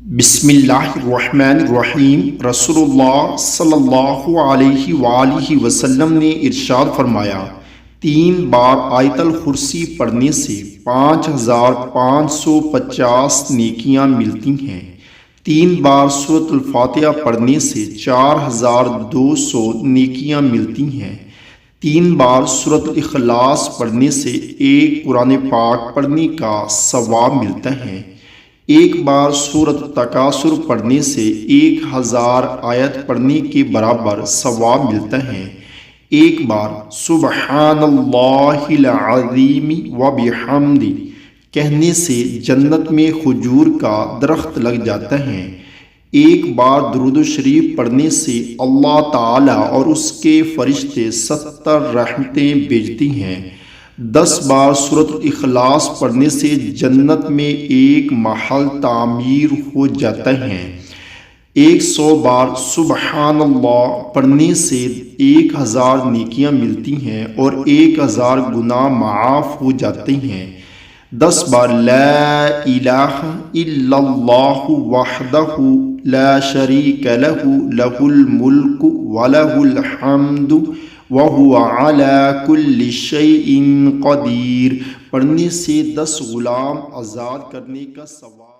بسم اللہ الرحمن الرحیم۔ رسول اللہ صلی اللہ علیہ وآلہ وسلم نے ارشاد فرمایا، 3 بار آیت الکرسی پڑھنے سے 5550 نیکیاں ملتی ہیں۔ 3 بار سورۃ الفاتحہ پڑھنے سے 4200 نیکیاں ملتی ہیں۔ 3 بار سورۃ الاخلاص پڑھنے سے 1 قرآن پاک پڑھنے کا ثواب ملتا ہے۔ 1 بار سورۃ التکاثر پڑھنے سے 1000 آیت پڑھنے کے برابر ثواب ملتا ہے۔ 1 بار سبحان اللہ العظیم وبحمدہ کہنے سے جنت میں کھجور کا درخت لگ جاتا ہے۔ 1 بار درود شریف پڑھنے سے اللہ تعالیٰ اور اس کے فرشتے 70 رحمتیں بھیجتی ہیں۔ 10 بار سورۃ الاخلاص پڑھنے سے جنت میں ایک محل تعمیر ہو جاتا ہے۔ 100 بار سبحان اللہ پڑھنے سے 1000 نیکیاں ملتی ہیں اور 1000 گناہ معاف ہو جاتے ہیں۔ 10 بار لا الہ الا اللہ وحدہ لا شریک لہ لہ الملک ولہ الحمد وَهُوَ عَلَى كُلِّ شَيْءٍ قَدِيرٌ پڑھنے سے 10 غلام آزاد کرنے کا ثواب